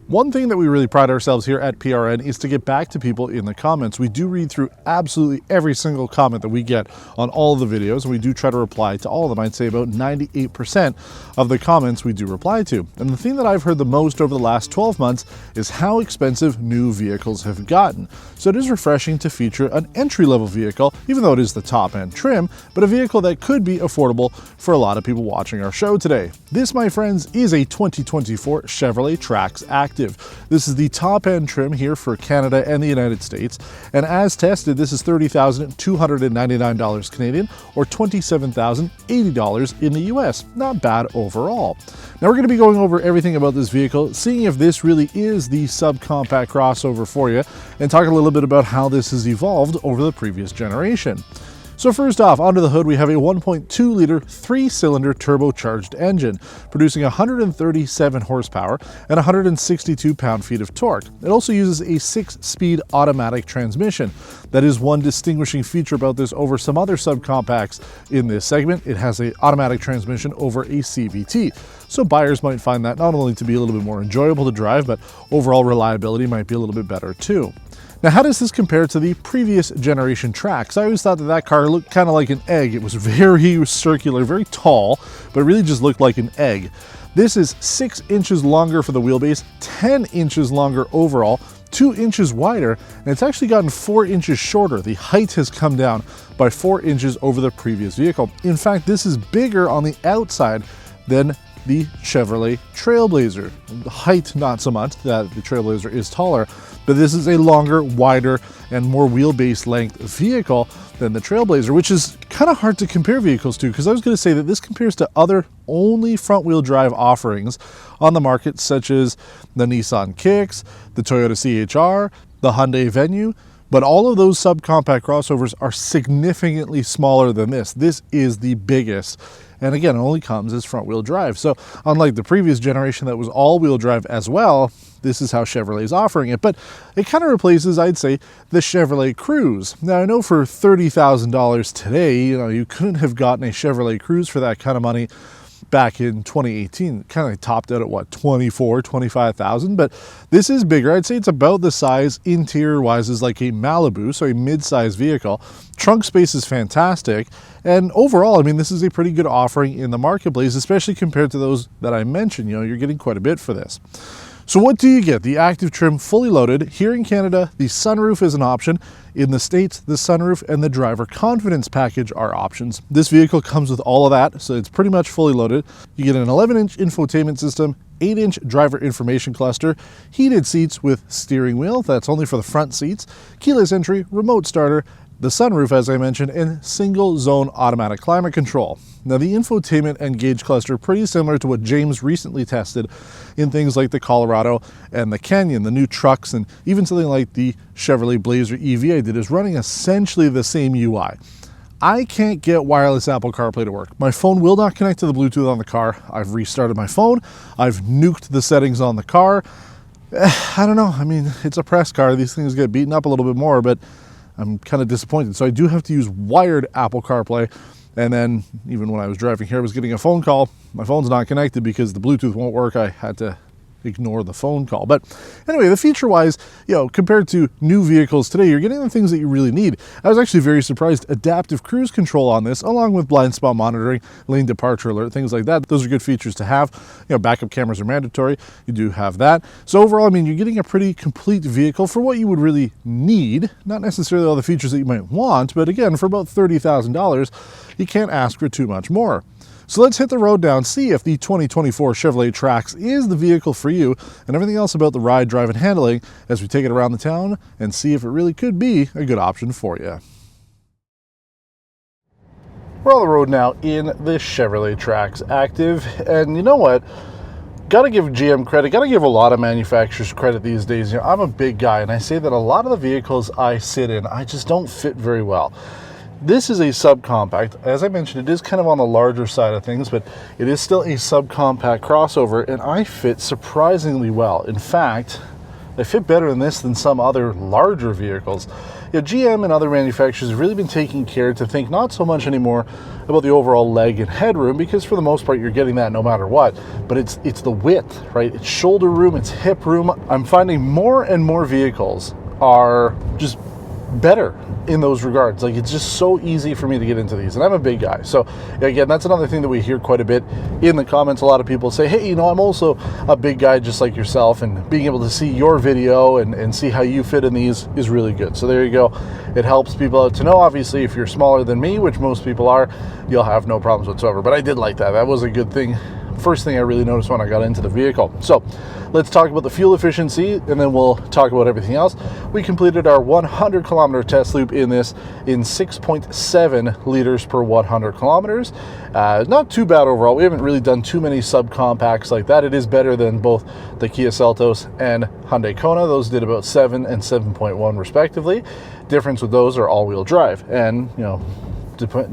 One thing that we really pride ourselves here at PRN is to get back to people in the comments. We do read through absolutely every single comment that we get on all of the videos, and we do try to reply to all of them. I'd say about 98% of the comments we do reply to. And the thing that I've heard the most over the last 12 months is how expensive new vehicles have gotten. So it is refreshing to feature an entry-level vehicle, even though it is the top-end trim, but a vehicle that could be affordable for a lot of people watching our show today. This, my friends, is a 2024 Chevrolet Trax Activ. This is the top-end trim here for Canada and the United States, and as tested, this is $30,299 Canadian or $27,080 in the US. Not bad overall. Now we're going to be going over everything about this vehicle, seeing if this really is the subcompact crossover for you, and talk a little bit about how this has evolved over the previous generation. So first off, under the hood we have a 1.2 liter 3-cylinder turbocharged engine, producing 137 horsepower and 162 pound-feet of torque. It also uses a 6-speed automatic transmission. That is one distinguishing feature about this over some other subcompacts in this segment. It has an automatic transmission over a CVT. So buyers might find that not only to be a little bit more enjoyable to drive, but overall reliability might be a little bit better too. Now, how does this compare to the previous generation Trax? I always thought that that car looked kind of like an egg. It was very circular, very tall, but it really just looked like an egg. This is 6 inches longer for the wheelbase, 10 inches longer overall, 2 inches wider, and it's actually gotten 4 inches shorter. The height has come down by 4 inches over the previous vehicle. In fact, this is bigger on the outside than the Chevrolet Trailblazer. The height, not so much, that the Trailblazer is taller, but this is a longer, wider, and more wheelbase length vehicle than the Trailblazer, which is kind of hard to compare vehicles to, because I was going to say that this compares to other only front-wheel drive offerings on the market, such as the Nissan Kicks, the Toyota CHR, the Hyundai Venue, but all of those subcompact crossovers are significantly smaller than this. This is the biggest. And again, it only comes as front-wheel drive. So unlike the previous generation that was all-wheel drive as well, this is how Chevrolet is offering it. But it kind of replaces, I'd say, the Chevrolet Cruze. Now, I know for $30,000 today, you couldn't have gotten a Chevrolet Cruze for that kind of money back in 2018. It kind of topped out at what, 24, 25,000, but this is bigger. I'd say it's about the size interior wise as like a Malibu, so a mid-size vehicle. Trunk space is fantastic, and overall, I mean, this is a pretty good offering in the marketplace, especially compared to those that I mentioned. You're getting quite a bit for this. So what do you get? The Activ trim fully loaded. Here in Canada, the sunroof is an option. In the States, the sunroof and the driver confidence package are options. This vehicle comes with all of that, so it's pretty much fully loaded. You get an 11-inch infotainment system, 8-inch driver information cluster, heated seats with steering wheel, that's only for the front seats, keyless entry, remote starter, the sunroof, as I mentioned, and single zone automatic climate control. Now, the infotainment and gauge cluster, pretty similar to what James recently tested in things like the Colorado and the Canyon, the new trucks, and even something like the Chevrolet Blazer EV I did, is running essentially the same UI. I can't get wireless Apple CarPlay to work. My phone will not connect to the Bluetooth on the car. I've restarted my phone. I've nuked the settings on the car. I don't know. I mean, it's a press car. These things get beaten up a little bit more, but I'm kind of disappointed. So I do have to use wired Apple CarPlay. And then even when I was driving here, I was getting a phone call. My phone's not connected because the Bluetooth won't work. I had to ignore the phone call. But anyway, the feature-wise, compared to new vehicles today, you're getting the things that you really need. I was actually very surprised. Adaptive cruise control on this, along with blind spot monitoring, lane departure alert, things like that. Those are good features to have. Backup cameras are mandatory. You do have that. So overall, I mean, you're getting a pretty complete vehicle for what you would really need. Not necessarily all the features that you might want, but again, for about $30,000, you can't ask for too much more. So let's hit the road down, see if the 2024 Chevrolet Trax is the vehicle for you, and everything else about the ride, drive, and handling as we take it around the town and see if it really could be a good option for you. We're on the road now in the Chevrolet Trax Activ, and you know what? Got to give GM credit, got to give a lot of manufacturers credit these days. I'm a big guy, and I say that a lot of the vehicles I sit in, I just don't fit very well. This is a subcompact. As I mentioned, it is kind of on the larger side of things, but it is still a subcompact crossover, and I fit surprisingly well. In fact, they fit better in this than some other larger vehicles. You know, GM and other manufacturers have really been taking care to think not so much anymore about the overall leg and headroom, because for the most part you're getting that no matter what, but it's the width, right? It's shoulder room, it's hip room. I'm finding more and more vehicles are just better in those regards. Like, it's just so easy for me to get into these, and I'm a big guy. So again, that's another thing that we hear quite a bit in the comments. A lot of people say, hey, you know, I'm also a big guy just like yourself, and being able to see your video and see how you fit in these is really good. So there you go. It helps people out to know. Obviously, if you're smaller than me, which most people are, you'll have no problems whatsoever. But I did like that. That was a good thing. First thing I really noticed when I got into the vehicle. So let's talk about the fuel efficiency, and then we'll talk about everything else. We completed our 100 kilometer test loop in this in 6.7 liters per 100 kilometers. Not too bad overall. We haven't really done too many subcompacts like that. It is better than both the Kia Seltos and Hyundai Kona. Those did about 7 and 7.1 respectively. Difference with those are all-wheel drive, and you know,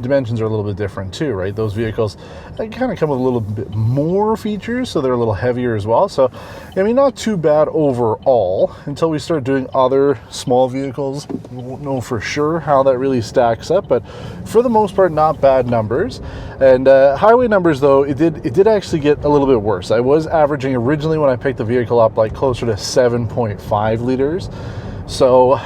dimensions are a little bit different too, right? Those vehicles kind of come with a little bit more features, so they're a little heavier as well. So I mean, not too bad overall until we start doing other small vehicles. We won't know for sure how that really stacks up, but for the most part, not bad numbers. And highway numbers though, it did actually get a little bit worse. I was averaging originally when I picked the vehicle up like closer to 7.5 liters. So,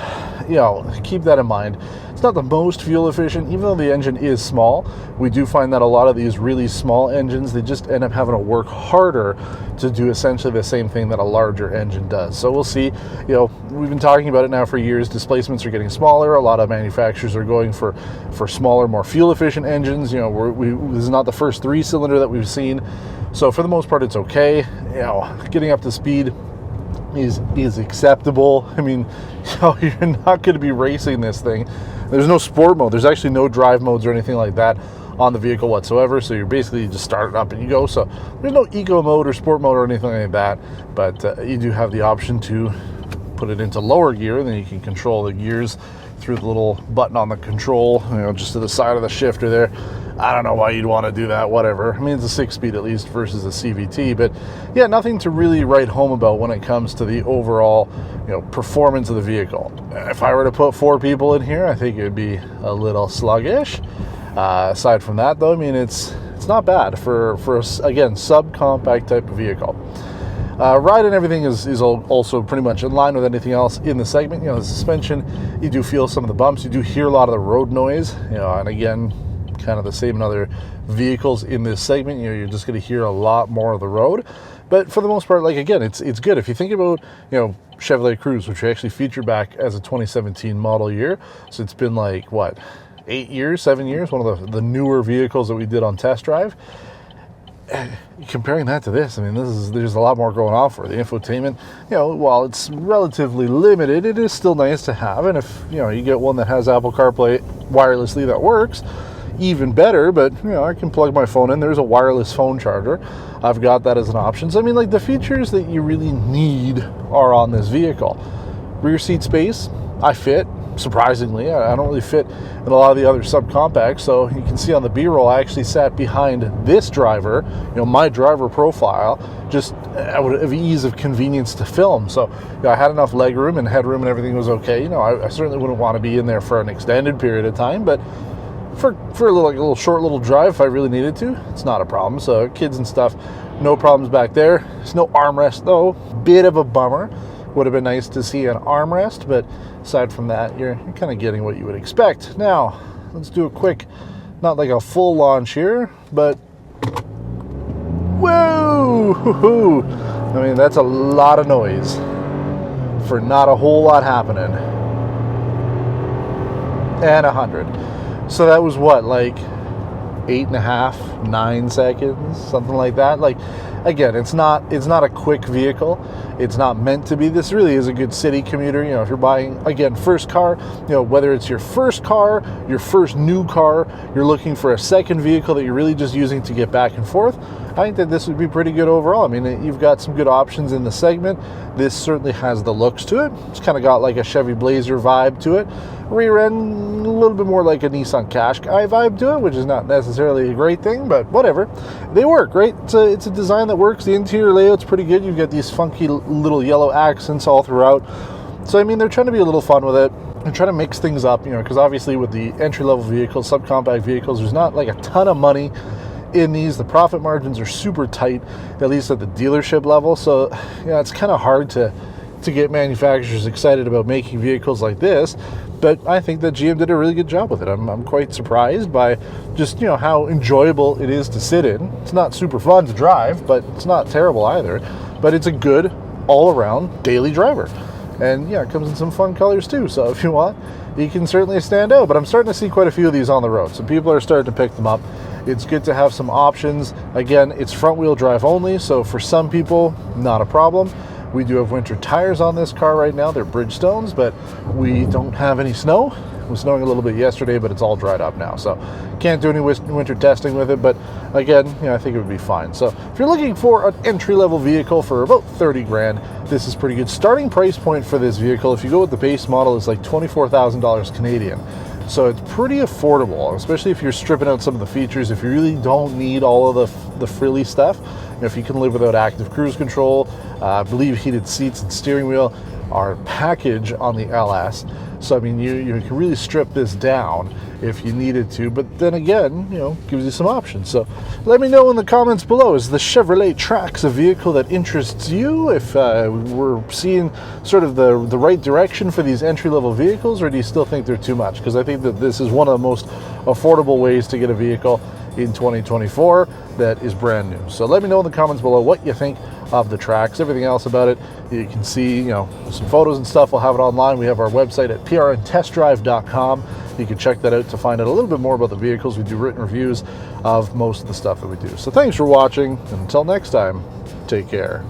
you know, keep that in mind. It's not the most fuel efficient, even though the engine is small. We do find that a lot of these really small engines, they just end up having to work harder to do essentially the same thing that a larger engine does. So we'll see. You know, we've been talking about it now for years. Displacements are getting smaller. A lot of manufacturers are going for smaller, more fuel efficient engines. You know, this is not the first 3-cylinder that we've seen. So for the most part, it's okay. You know, getting up to speed is acceptable. I mean, you know, you're not going to be racing this thing. There's no sport mode. There's actually no drive modes or anything like that on the vehicle whatsoever. So you're basically just start it up and you go. So there's no eco mode or sport mode or anything like that. But you do have the option to put it into lower gear, and then you can control the gears through the little button on the control, you know, just to the side of the shifter there. I don't know why you'd want to do that, whatever. I mean, it's a 6-speed at least versus a CVT, but yeah, nothing to really write home about when it comes to the overall, you know, performance of the vehicle. If I were to put 4 people in here, I think it would be a little sluggish. Aside from that though, I mean, it's not bad for again, subcompact type of vehicle. Ride and everything is also pretty much in line with anything else in the segment. You know, the suspension, you do feel some of the bumps. You do hear a lot of the road noise, you know, and again, kind of the same in other vehicles in this segment. You know, you're just going to hear a lot more of the road. But for the most part, like, again, it's good. If you think about, you know, Chevrolet Cruze, which we actually featured back as a 2017 model year. So it's been like, what, 8 years, 7 years? One of the newer vehicles that we did on test drive. Comparing that to this, I mean, there's a lot more going on for the infotainment. You know, while it's relatively limited, it is still nice to have. And if, you know, you get one that has Apple CarPlay wirelessly that works, even better. But, you know, I can plug my phone in. There's a wireless phone charger. I've got that as an option. So I mean, like, the features that you really need are on this vehicle. Rear seat space, I fit. Surprisingly, I don't really fit in a lot of the other subcompacts. So you can see on the B-roll, I actually sat behind this driver, you know, my driver profile, just out of ease of convenience to film. So, you know, I had enough leg room and headroom and everything was okay. You know, I certainly wouldn't want to be in there for an extended period of time, but for a little short little drive, if I really needed to, it's not a problem. So kids and stuff, no problems back there. There's no armrest though, bit of a bummer. Would have been nice to see an armrest, but aside from that, you're kind of getting what you would expect. Now, let's do a quick, not like a full launch here, but whoa! I mean, that's a lot of noise for not a whole lot happening. And 100. So that was what, like 8.5, 9 seconds, something like that. Like, again, it's not a quick vehicle. It's not meant to be. This really is a good city commuter. You know, if you're buying, again, first car, you know, whether it's your first car, your first new car, you're looking for a second vehicle that you're really just using to get back and forth, I think that this would be pretty good overall. I mean, you've got some good options in the segment. This certainly has the looks to it. It's kind of got like a Chevy Blazer vibe to it. rear end, a little bit more like a Nissan Qashqai vibe to it, which is not necessarily a great thing, but whatever. They work, right? It's a design that works. The interior layout's pretty good. You've got these funky little yellow accents all throughout. So, I mean, they're trying to be a little fun with it. They're trying to mix things up, you know, because obviously with the entry-level vehicles, subcompact vehicles, there's not like a ton of money in these. The profit margins are super tight, at least at the dealership level. So, yeah, it's kind of hard to get manufacturers excited about making vehicles like this. But I think that GM did a really good job with it. I'm quite surprised by just, you know, how enjoyable it is to sit in. It's not super fun to drive, but it's not terrible either. But it's a good all-around daily driver. And yeah, it comes in some fun colors too. So if you want, you can certainly stand out. But I'm starting to see quite a few of these on the road. So people are starting to pick them up. It's good to have some options. Again, it's front wheel drive only. So for some people, not a problem. We do have winter tires on this car right now. They're Bridgestones, but we don't have any snow. It was snowing a little bit yesterday, but it's all dried up now. So can't do any winter testing with it. But again, you know, I think it would be fine. So if you're looking for an entry-level vehicle for about 30 grand, this is pretty good. Starting price point for this vehicle, if you go with the base model, is like $24,000 Canadian. So it's pretty affordable, especially if you're stripping out some of the features. If you really don't need all of the frilly stuff, you know, if you can live without active cruise control, I believe heated seats and steering wheel are package on the LS. So I mean, you can really strip this down if you needed to, but then again, you know, gives you some options. So let me know in the comments below, is the Chevrolet Trax a vehicle that interests you? If we're seeing sort of the right direction for these entry-level vehicles, or do you still think they're too much? Because I think that this is one of the most affordable ways to get a vehicle in 2024 that is brand new. So let me know in the comments below what you think of the Trax. Everything else about it, you can see, you know, some photos and stuff. We'll have it online. We have our website at prntestdrive.com. You can check that out to find out a little bit more about the vehicles. We do written reviews of most of the stuff that we do. So thanks for watching, and until next time, take care.